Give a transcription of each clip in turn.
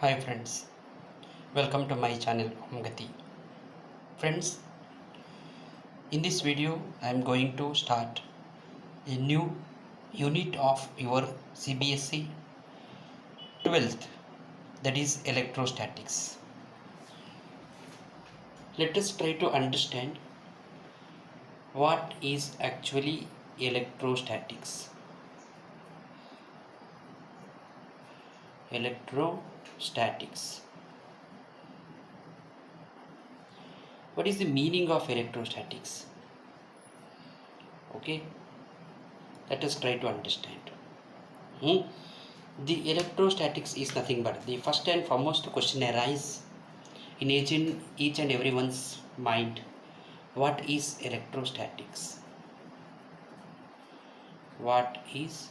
Hi friends, welcome to my channel Gati. Friends, in this video I am going to start a new unit of your Cbse 12th, that is electrostatics. Let us try to understand what is actually electrostatics. Electrostatics. What is the meaning of electrostatics? Okay, let us try to understand. The electrostatics is nothing but the first and foremost question arises in each and everyone's mind. What is electrostatics? What is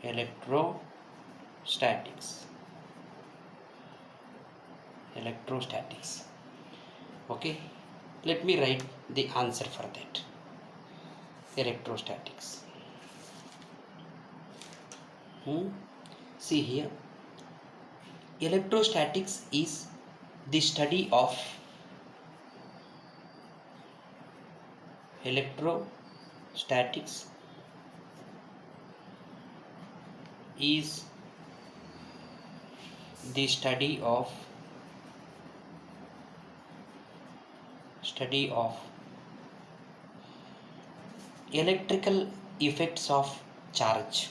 electrostatics? Electrostatics. Okay, let me write the answer for that. Electrostatics. See here, electrostatics is the study of electrostatics is the study of electrical effects of charge.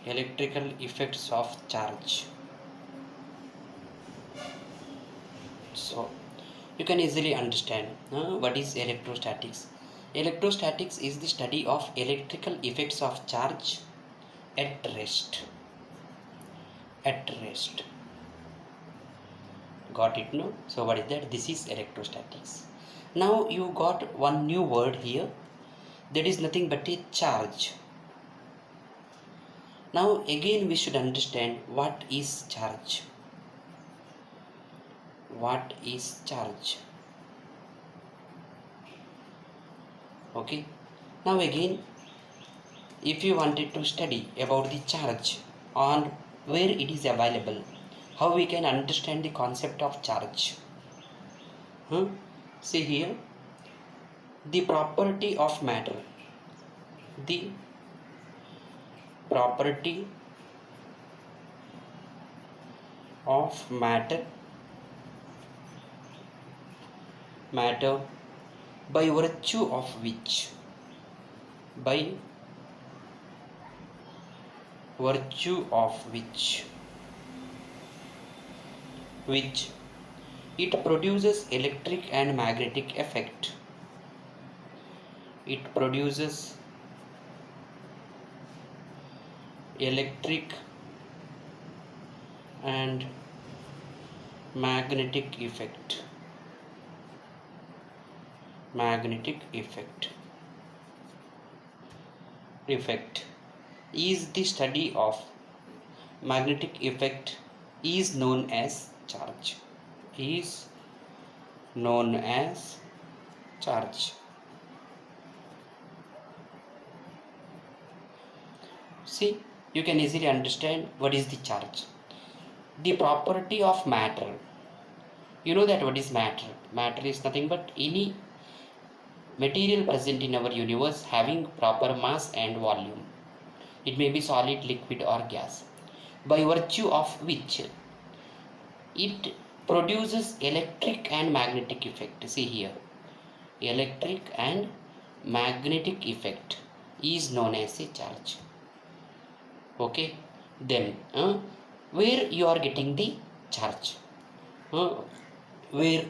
Electrical effects of charge. So you can easily understand what is electrostatics. Electrostatics is the study of electrical effects of charge at rest. Got it? No? So what is that? This is electrostatics. Now you got one new word here, that is nothing but a charge. Now again we should understand what is charge. What is charge? Okay, now again, if you wanted to study about the charge on where it is available, how we can understand the concept of charge? See here, the property of matter. The property of matter by virtue of which it produces electric and magnetic effect. It produces electric and magnetic effect. Effect is the study of magnetic effect is known as charge. See, you can easily understand what is the charge. The property of matter. You know that what is matter? Matter is nothing but any material present in our universe having proper mass and volume. It may be solid, liquid or gas, by virtue of which it produces electric and magnetic effect. See here, electric and magnetic effect is known as a charge. Okay, then where you are getting the charge? Where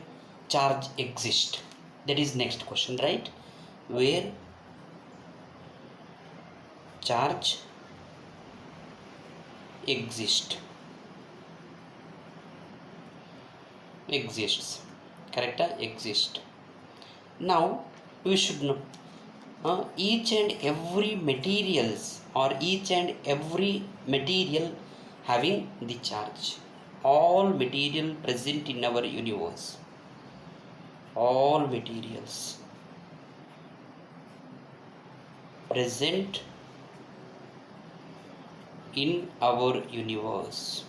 charge exists? That is next question, right? Where charge exists. Correct? Exist. Now we should know each and every materials or each and every material having the charge. All material present in our universe all materials present in our universe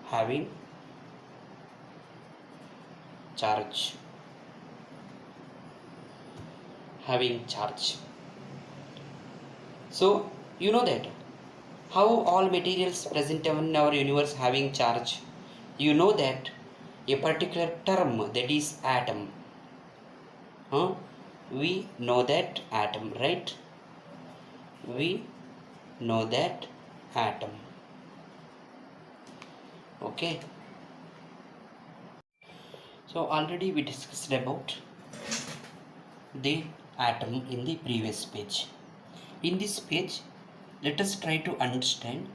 having charge. So you know that how all materials present in our universe having charge. You know that a particular term, that is atom. We know that atom, right? We know that atom. Okay, so already we discussed about the atom in the previous page. In this page, let us try to understand,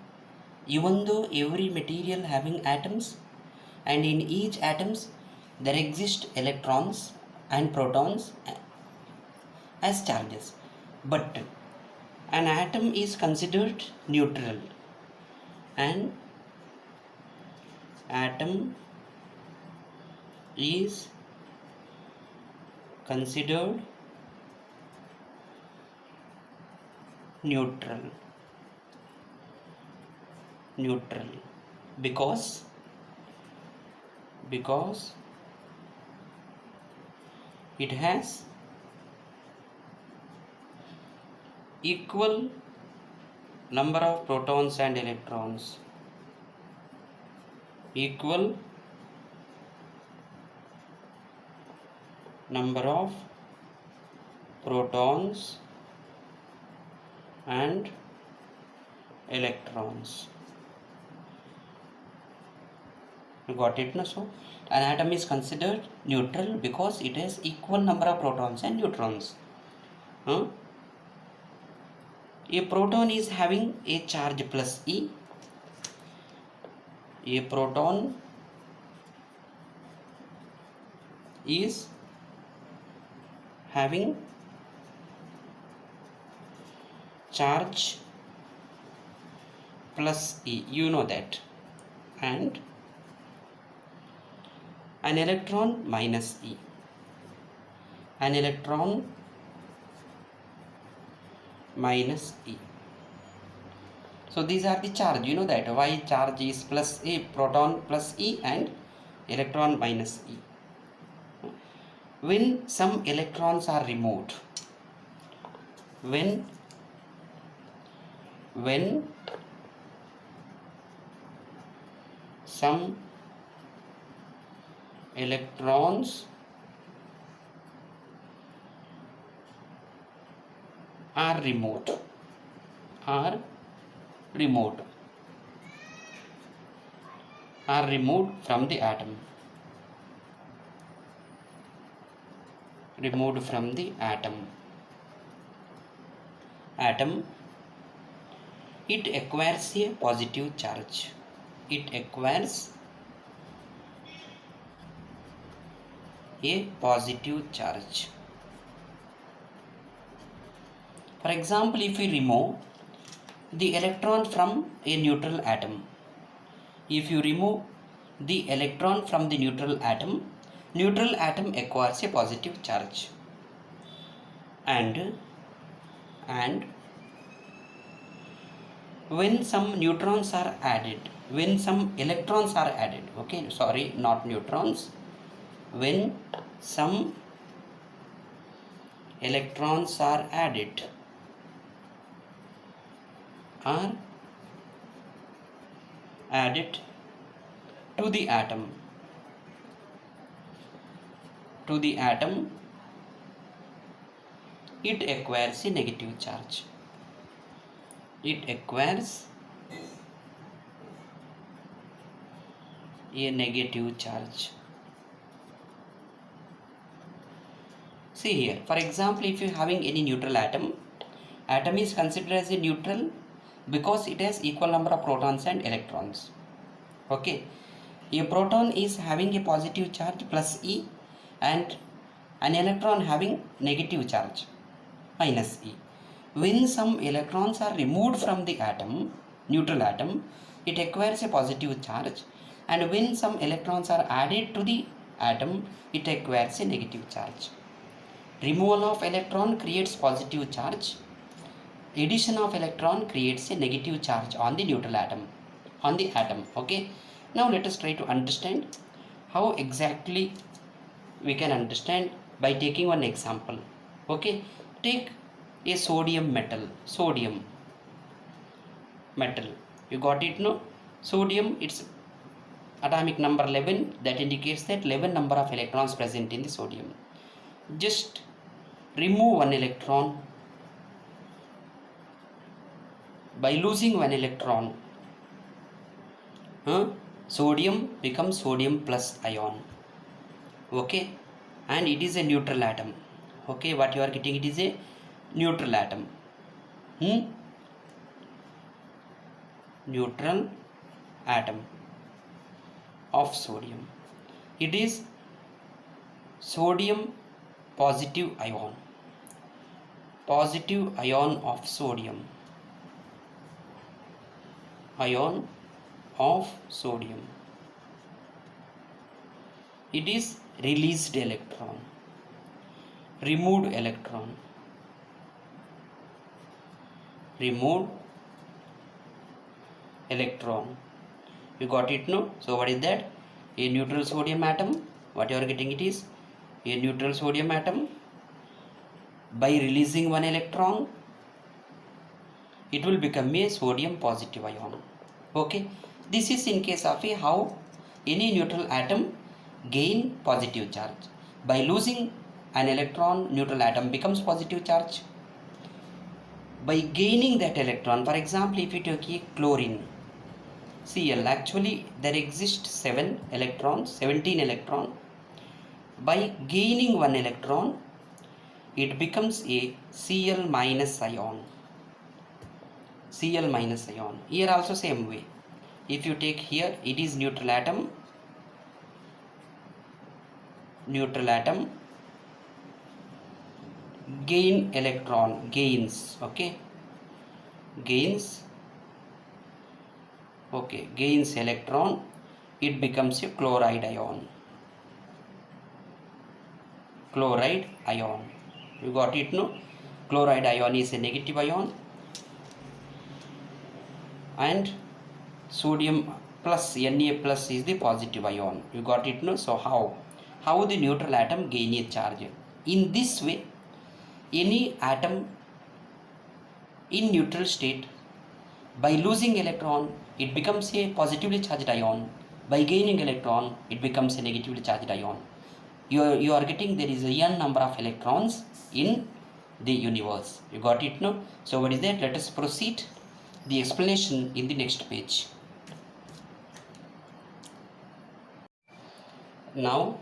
even though every material having atoms, and in each atoms there exist electrons and protons as charges, but an atom is considered neutral. An atom is considered neutral because it has equal number of protons and electrons. Equal number of protons and electrons. You got it, no? So an atom is considered neutral because it has equal number of protons and neutrons. A proton is having a charge plus E. A proton is having charge plus E, you know that, and an electron minus E. An electron minus E. So these are the charge, you know that why charge is plus A, proton plus E and electron minus E. When some electrons are removed, when some electrons are removed from the atom, it acquires a positive charge. It acquires a positive charge. For example, if we remove the electron from a neutral atom, if you remove the electron from the neutral atom acquires a positive charge, and when some neutrons are added, when some electrons are added, okay, sorry, not neutrons, when some electrons are added to the atom, it acquires a negative charge. It acquires a negative charge. See here, for example, if you are having any neutral atom is considered as a neutral because it has equal number of protons and electrons. Okay, a proton is having a positive charge plus E and an electron having negative charge minus E. When some electrons are removed from the atom, neutral atom, it acquires a positive charge, and when some electrons are added to the atom, it acquires a negative charge. Removal of electron creates positive charge. Addition of electron creates a negative charge on the neutral atom, okay. Now let us try to understand how exactly we can understand by taking one example, okay. Take a sodium metal, you got it, no? Sodium, its atomic number 11, that indicates that 11 number of electrons present in the sodium. Just remove one electron. By losing one electron, sodium becomes sodium plus ion, okay, and it is a neutral atom, okay. What you are getting, it is a neutral atom, neutral atom of sodium. It is sodium positive ion of sodium, ion of sodium. It is released electron, removed electron, removed electron. You got it, no? So what is that? A neutral sodium atom. What you are getting, it is a neutral sodium atom. By releasing one electron, it will become a sodium positive ion, okay. This is in case of a how any neutral atom gain positive charge. By losing an electron, neutral atom becomes positive charge. By gaining that electron, for example, if you take a chlorine Cl, actually there exist 17 electrons. By gaining one electron, it becomes a Cl minus ion. Here also same way. If you take here, it is neutral atom, gain electron, gains, okay, gains electron, it becomes a chloride ion. You got it, no? Chloride ion is a negative ion and sodium plus Na plus is the positive ion. You got it, no? So how the neutral atom gain a charge? In this way, any atom in neutral state, by losing electron, it becomes a positively charged ion. By gaining electron, it becomes a negatively charged ion. You are getting there is a n number of electrons in the universe. You got it, no? So what is that? Let us proceed the explanation in the next page. Now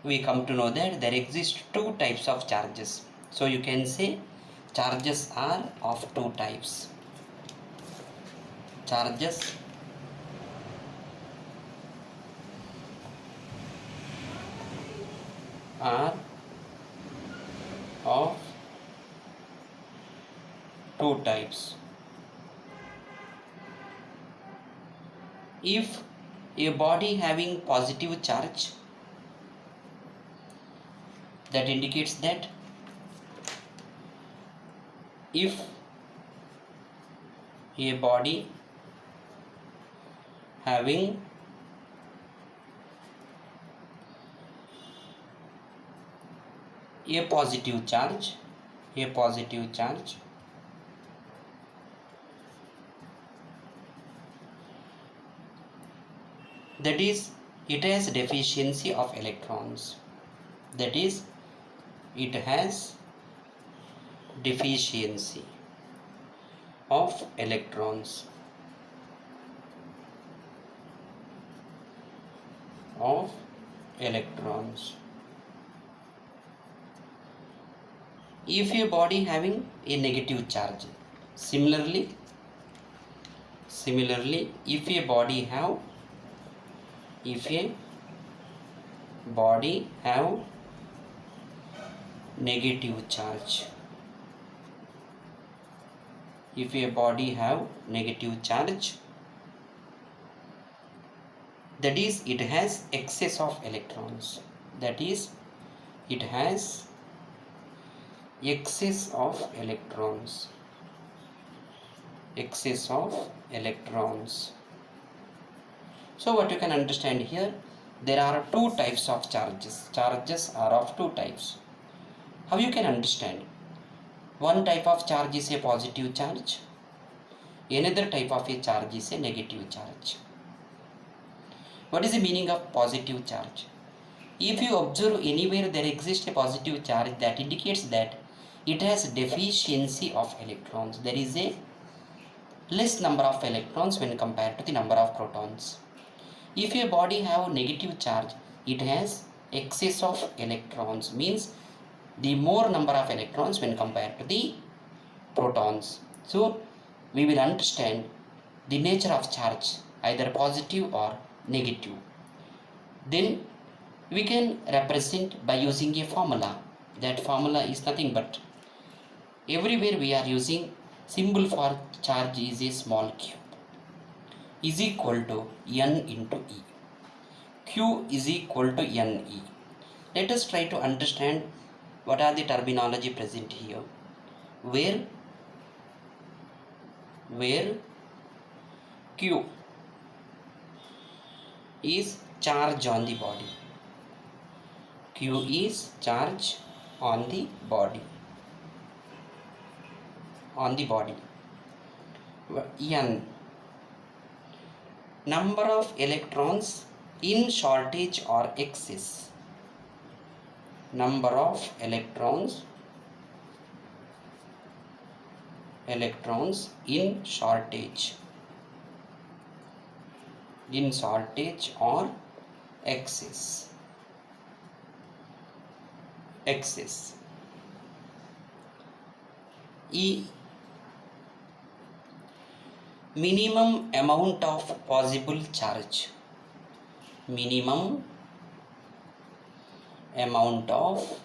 we come to know that there exist two types of charges. So you can say charges are of two types. Charges are of two types. If a body having positive charge, that indicates that if a body having a positive charge, that is, it has deficiency of electrons. That is, it has deficiency of electrons. If a body having a negative charge, similarly, if a body have negative charge, that is it has excess of electrons, that is it has excess of electrons, excess of electrons. So what you can understand here, there are two types of charges. Charges are of two types. How you can understand? One type of charge is a positive charge, another type of a charge is a negative charge. What is the meaning of positive charge? If you observe anywhere there exists a positive charge, that indicates that it has deficiency of electrons. There is a less number of electrons when compared to the number of protons. If a body have negative charge, it has excess of electrons, means the more number of electrons when compared to the protons. So we will understand the nature of charge, either positive or negative. Then we can represent by using a formula. That formula is nothing but, everywhere we are using symbol for charge is a small q, is equal to n into e. Q is equal to ne. Let us try to understand what are the terminology present here. Where Q is charge on the body. Q is charge on the body. N, number of electrons in shortage or excess. Number of electrons in shortage or excess. E, minimum amount of possible charge. Minimum amount of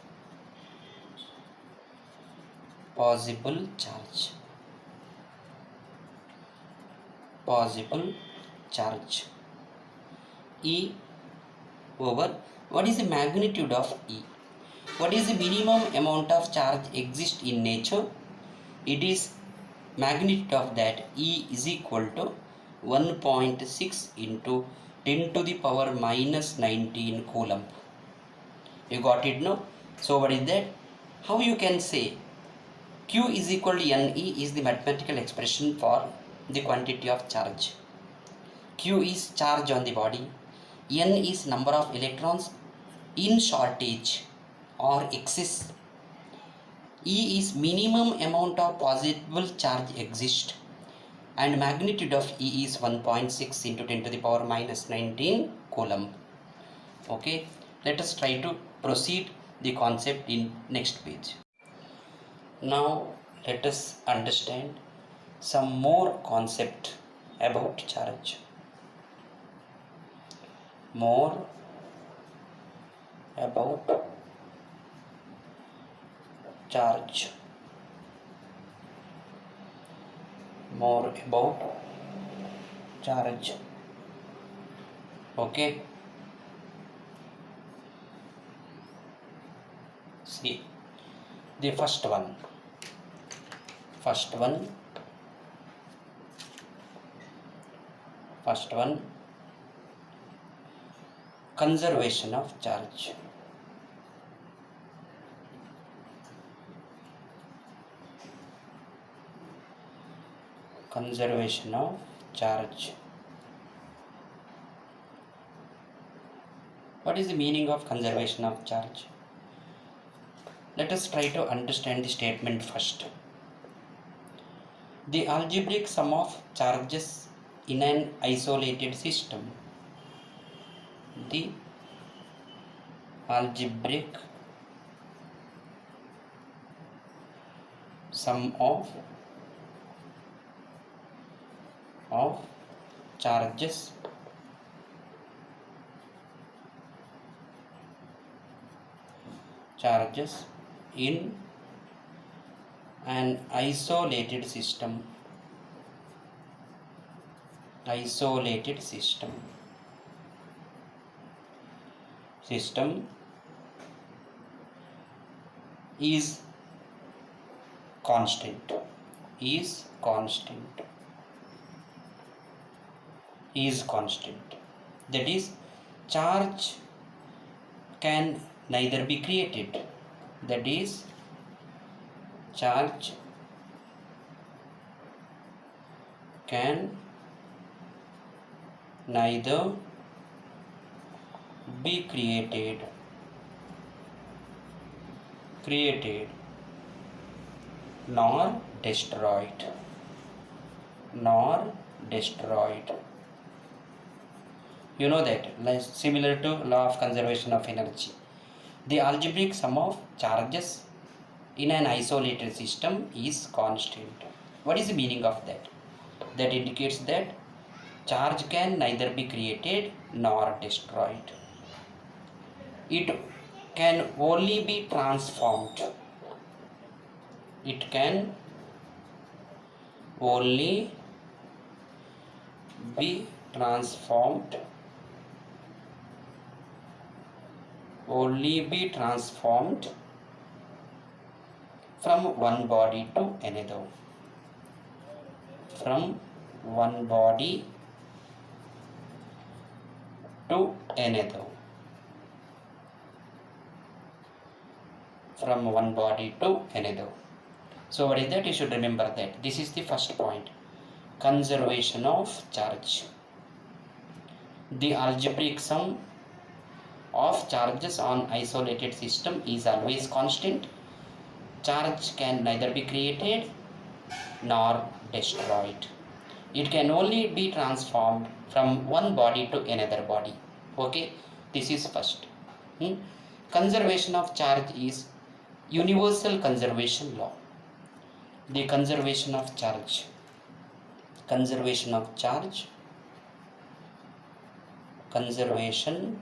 possible charge. E over, what is the magnitude of E? What is the minimum amount of charge exists in nature? It is magnitude of that, E is equal to 1.6 into 10 to the power minus 19 coulomb. You got it, no? So what is that? How you can say Q is equal to Ne is the mathematical expression for the quantity of charge. Q is charge on the body, N is number of electrons in shortage or excess, E is minimum amount of possible charge exist, and magnitude of E is 1.6 into 10 to the power minus 19 coulomb. Okay, let us try to proceed the concept in next page. Now let us understand some more concept about charge. More about charge. Okay, see the first one, conservation of charge. What is the meaning of conservation of charge? Let us try to understand the statement first. The algebraic sum of charges in an isolated system. The algebraic sum of charges in an isolated system system is constant, is constant, is constant. That is, charge can neither be created. That is, charge can neither be created nor destroyed, nor destroyed. You know that, similar to law of conservation of energy. The algebraic sum of charges in an isolated system is constant. What is the meaning of that? That indicates that charge can neither be created nor destroyed. It can only be transformed. It can only be transformed, from one body to another, from one body to another, from one body to another. So what is that? You should remember that. This is the first point. Conservation of charge. The algebraic sum of charges on isolated system is always constant. Charge can neither be created nor destroyed. It can only be transformed from one body to another body. Okay, this is first. Conservation of charge is universal conservation law. The conservation of charge. Conservation of charge. Conservation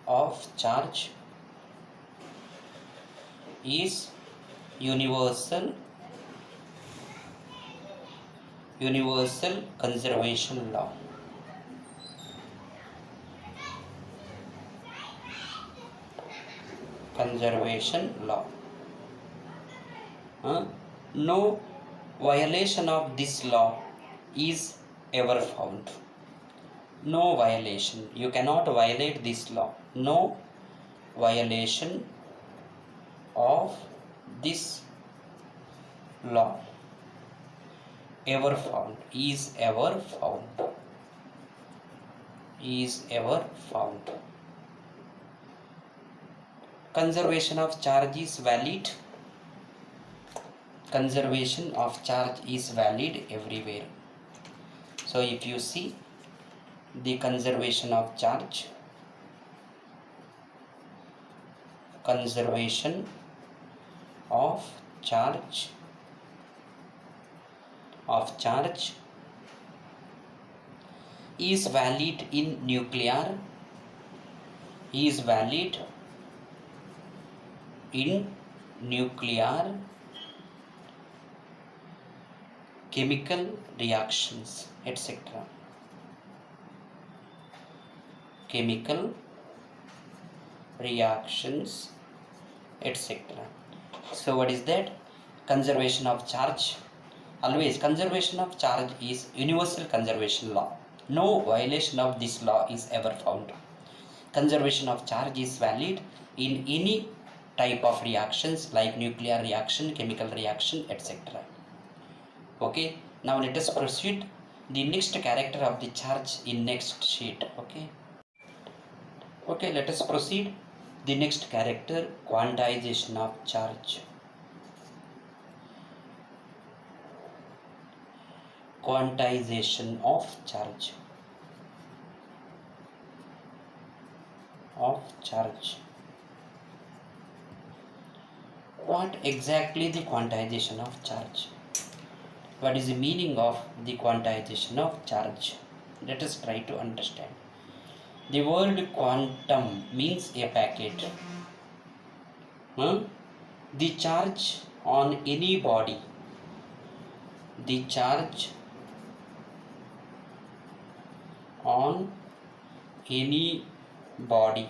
of charge is universal conservation law. Conservation law. No violation of this law is ever found. No violation. You cannot violate this law. No violation of this law ever found, is ever found, is ever found. Conservation of charge is valid. Conservation of charge is valid everywhere. So if you see the conservation of charge, conservation of charge is valid in nuclear, is valid in nuclear, chemical reactions, etc. Chemical reactions, etc. So what is that? Conservation of charge. Always conservation of charge is universal conservation law. No violation of this law is ever found. Conservation of charge is valid in any type of reactions like nuclear reaction, chemical reaction, etc. Okay, now let us proceed the next character of the charge in next sheet. Okay, let us proceed the next character, quantization of charge. Quantization of charge. What exactly the quantization of charge? What is the meaning of the quantization of charge? Let us try to understand. The word quantum means a packet. The charge on any body, the charge on any body,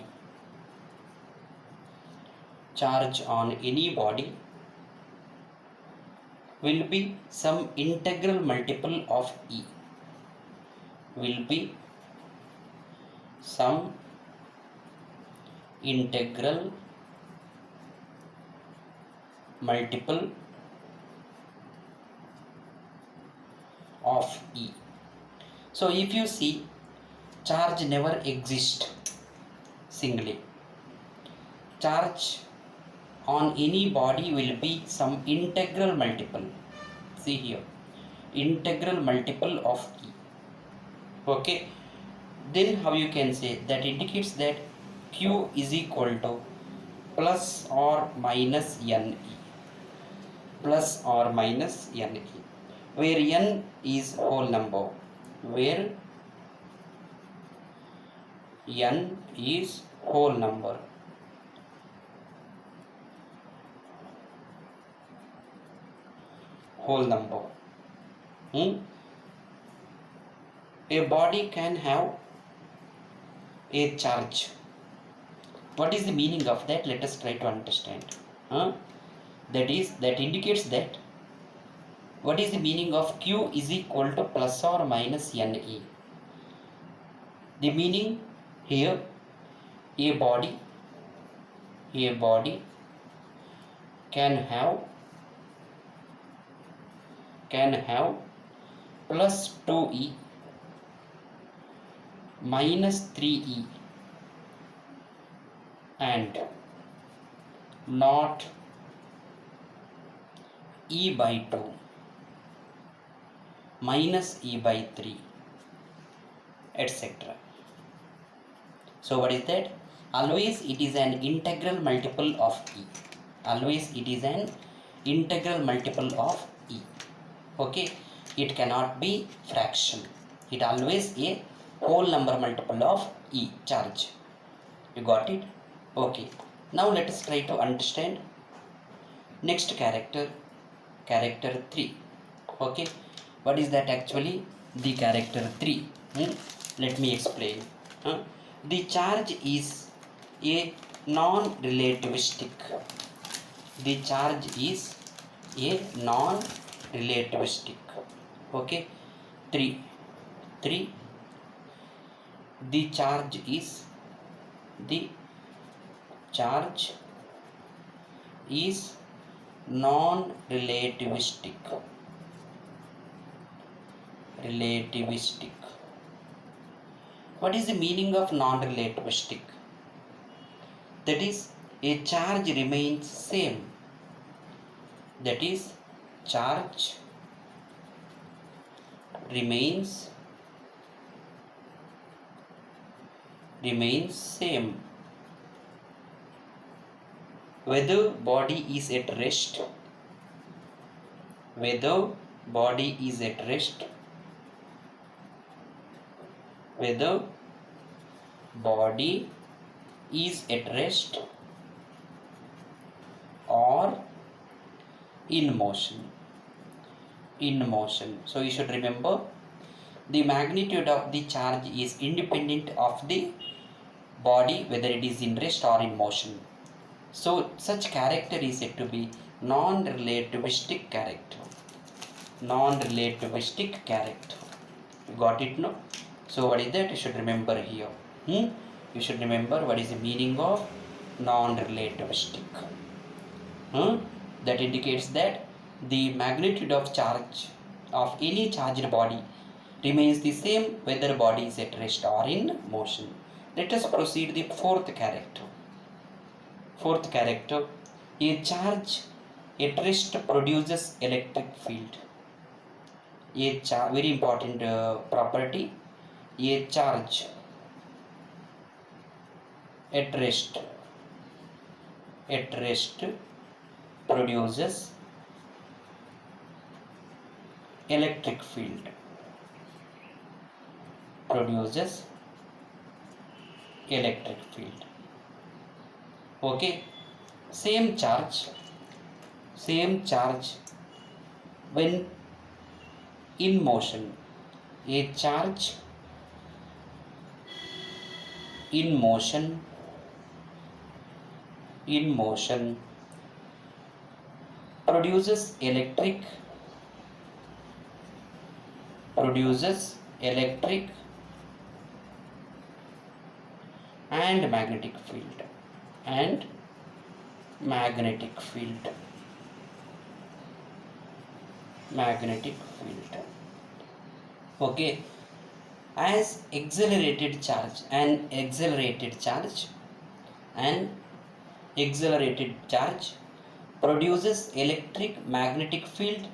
charge on any body will be some integral multiple of E, will be some integral multiple of E. So if you see, charge never exists singly. Charge on any body will be some integral multiple. See here, integral multiple of E. Okay, then how you can say that indicates that Q is equal to plus or minus Ne, plus or minus Ne, where N is whole number, where N is whole number. Whole number. A body can have a charge. What is the meaning of that? Let us try to understand. That indicates that what is the meaning of Q is equal to plus or minus Ne. The meaning here, a body can have plus 2E minus 3E and not E by 2 minus E by 3, etc. So what is that? Always it is an integral multiple of E. Always it is an integral multiple of E. Okay, it cannot be fraction. It always a whole number multiple of E, charge. You got it? Okay. Now let us try to understand next character 3. Okay, what is that actually? The character 3. Let me explain. The charge is a non-relativistic. The charge is a non-relativistic. Okay, 3. The charge is non-relativistic. What is the meaning of non-relativistic? That is, a charge remains same. That is, charge remains same whether body is at rest, whether body is at rest or in motion. So you should remember, the magnitude of the charge is independent of the body, whether it is in rest or in motion. So such character is said to be non-relativistic character. Non-relativistic character. You got it, no? So what is that? You should remember here. You should remember what is the meaning of non-relativistic. That indicates that the magnitude of charge of any charged body remains the same whether body is at rest or in motion. Let us proceed the fourth character. A charge at rest produces electric field. Very important property. A charge at rest produces electric field. Okay, same charge when in motion. A charge in motion produces electric and magnetic field and magnetic field okay. As accelerated charge and accelerated charge produces electric magnetic field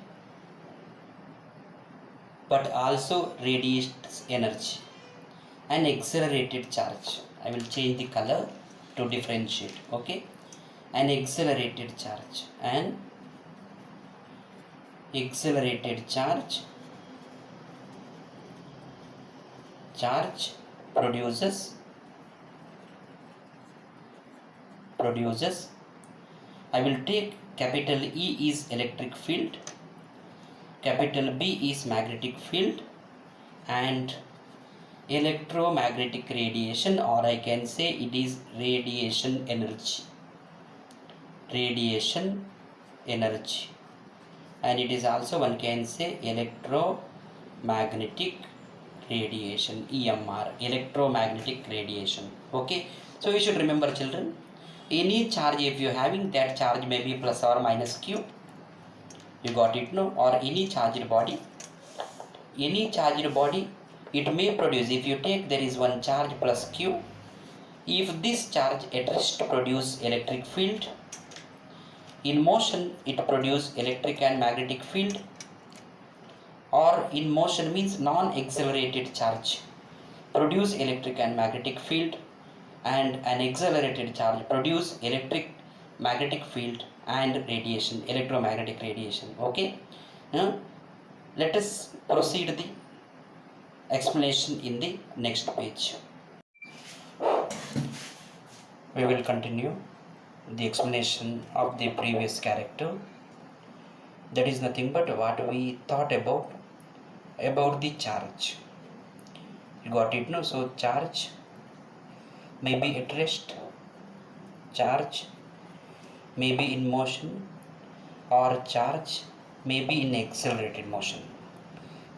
but also radiates energy. An accelerated charge, I will change the color to differentiate, okay. An accelerated charge produces I will take capital E is electric field, capital B is magnetic field, and electromagnetic radiation, or I can say it is radiation energy, and it is also one can say electromagnetic radiation, EMR, electromagnetic radiation, okay. So you should remember, children, any charge, if you having that charge may be plus or minus q, you got it, no? Or any charged body it may produce, if you take there is one charge plus q, if this charge at rest produce electric field, in motion it produce electric and magnetic field, or in motion means non-accelerated charge produce electric and magnetic field, and an accelerated charge produce electric magnetic field and radiation, electromagnetic radiation, okay. Now let us proceed the explanation in the next page. We will continue the explanation of the previous character, that is nothing but what we thought about the charge. You got it, no? So charge may be at rest, charge may be in motion, or charge may be in accelerated motion.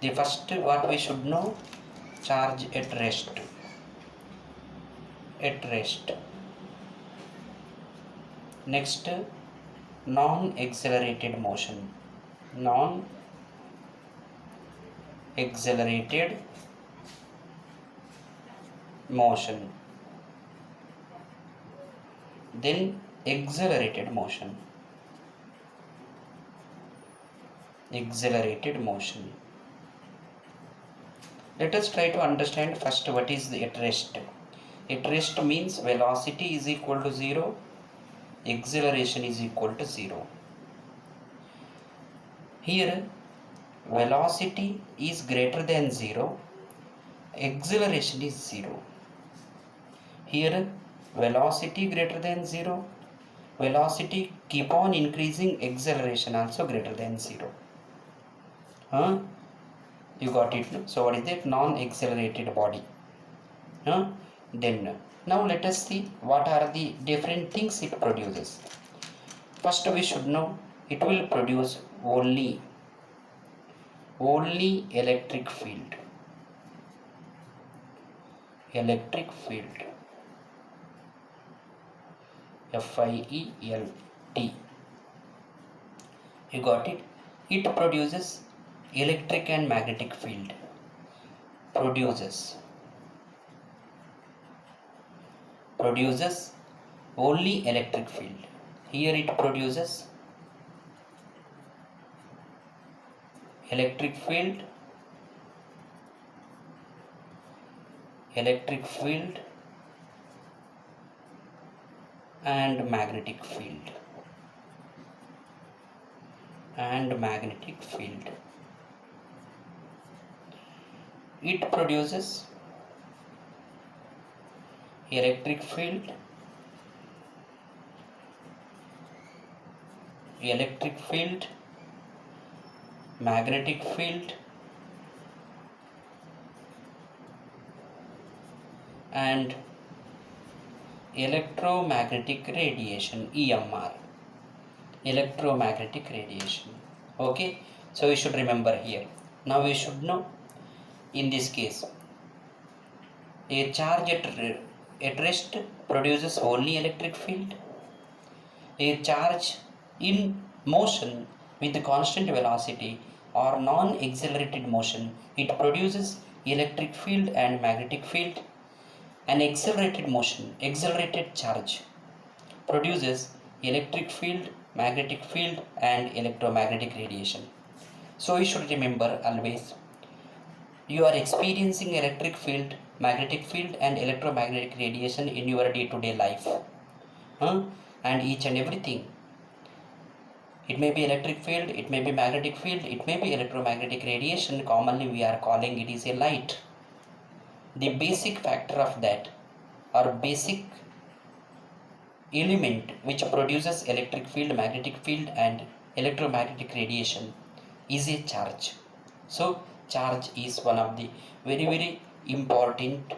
The first what we should know, charge at rest. Next, non-accelerated motion. Then accelerated motion. Let us try to understand first what is the at rest. At rest means velocity is equal to 0, acceleration is equal to 0. Here velocity is greater than 0, acceleration is 0. Here velocity greater than 0, velocity keep on increasing, acceleration also greater than 0. You got it, no? So what is that? Non-accelerated body. Then now let us see what are the different things it produces. First we should know it will produce only electric field. Field. You got it? It produces electric and magnetic field. Produces only electric field. Here it produces electric field and magnetic field. It produces electric field, magnetic field, and electromagnetic radiation, EMR, electromagnetic radiation. Okay, so we should remember here. Now we should know, in this case, a charge at rest produces only electric field. A charge in motion with constant velocity or non-accelerated motion, it produces electric field and magnetic field. An accelerated motion, accelerated charge produces electric field, magnetic field and electromagnetic radiation. So you should remember always, you are experiencing electric field, magnetic field and electromagnetic radiation in your day-to-day life. And each and everything. It may be electric field, it may be magnetic field, it may be electromagnetic radiation. Commonly we are calling it is a light. The basic factor of that, or basic element which produces electric field, magnetic field and electromagnetic radiation is a charge. So charge is one of the very important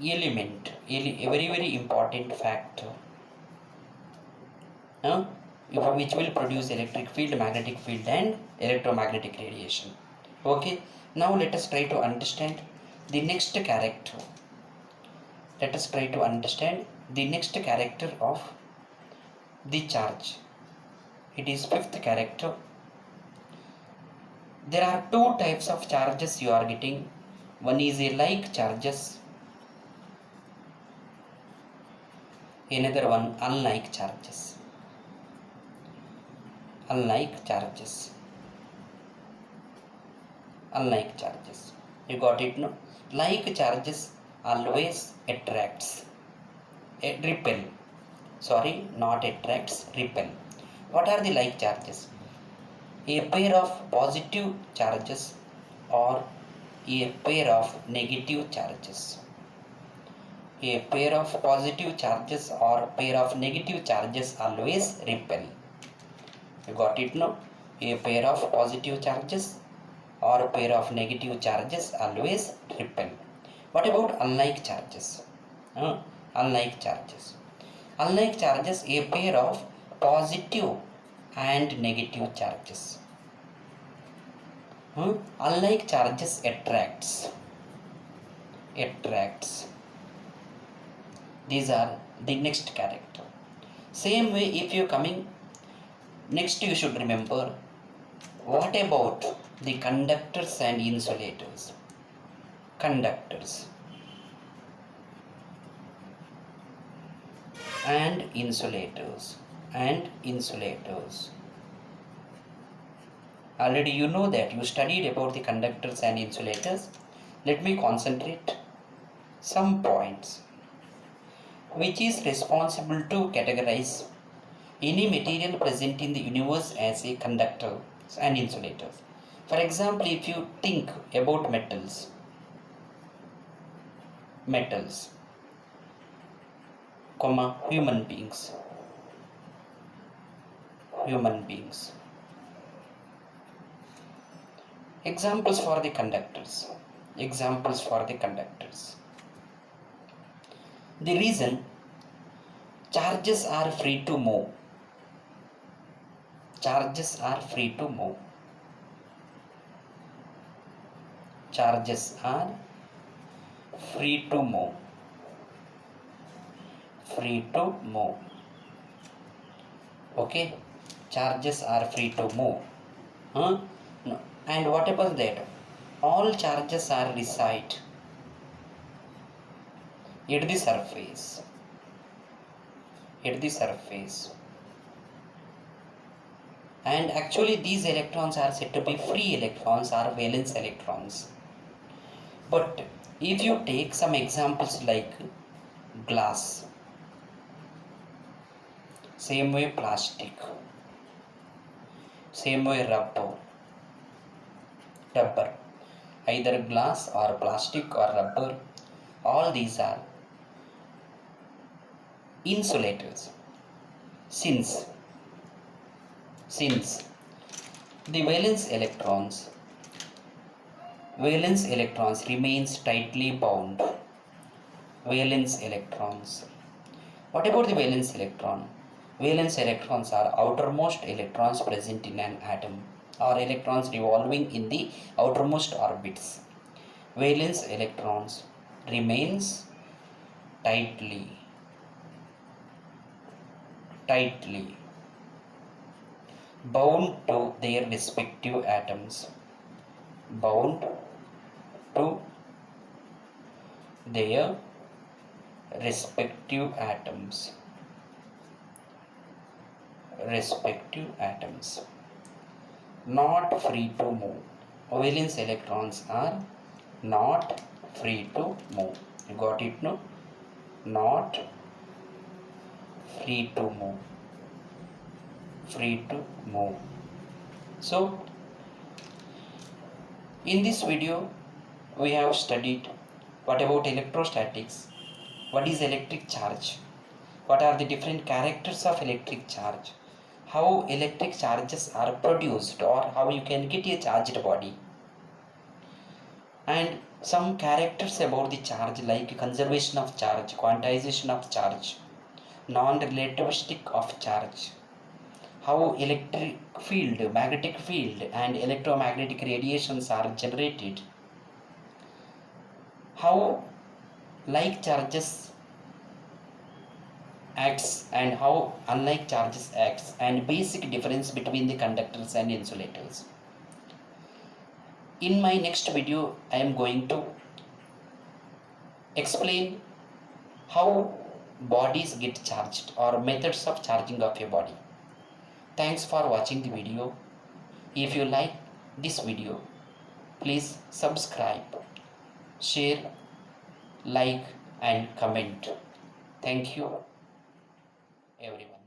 element, a very important factor, which will produce electric field, magnetic field and electromagnetic radiation. Okay, now let us try to understand the next character. Let us try to understand the next character of the charge. It is fifth character. There are two types of charges you are getting. One is a like charges, another one unlike charges. Unlike charges. Unlike charges. You got it, no? Like charges always attracts. Repel. Sorry, not attracts, repel. What are the like charges? A pair of positive charges or a pair of negative charges. A pair of positive charges or pair of negative charges always repel. You got it, no? A pair of positive charges or a pair of negative charges always repel. What about unlike charges? Unlike charges. Unlike charges, a pair of positive and negative charges. Unlike charges attracts. Attracts. These are the next character. Same way, if you coming next, you should remember, what about the conductors and insulators? Conductors and insulators Already you know that you studied about the conductors and insulators. Let me concentrate some points. Which is responsible to categorize any material present in the universe as a conductor and insulators? For example, if you think about metals, human beings. Examples for the conductors. The reason charges are free to move. Charges are free to move. Okay, charges are free to move. No. And what about that? All charges are reside at the surface. And actually these electrons are said to be free electrons or valence electrons. But if you take some examples like glass, same way plastic, same way rubber, either glass or plastic or rubber, all these are insulators, since the valence electrons remains tightly bound. Valence electrons What about the valence electron? Valence electrons are outermost electrons present in an atom or electrons revolving in the outermost orbits. Valence electrons remains tightly bound to their respective atoms. Bound to their respective atoms. Not free to move. Valence electrons are not free to move. You got it, no? Not free to move. So in this video we have studied what about electrostatics, what is electric charge, what are the different characters of electric charge, how electric charges are produced or how you can get a charged body, and some characters about the charge like conservation of charge, quantization of charge, non-relativistic of charge, how electric field, magnetic field and electromagnetic radiations are generated, how like charges acts and how unlike charges acts, and basic difference between the conductors and insulators. In my next video I am going to explain how bodies get charged or methods of charging of a body. Thanks for watching the video. If you like this video, please subscribe, share, like and comment. Thank you everyone.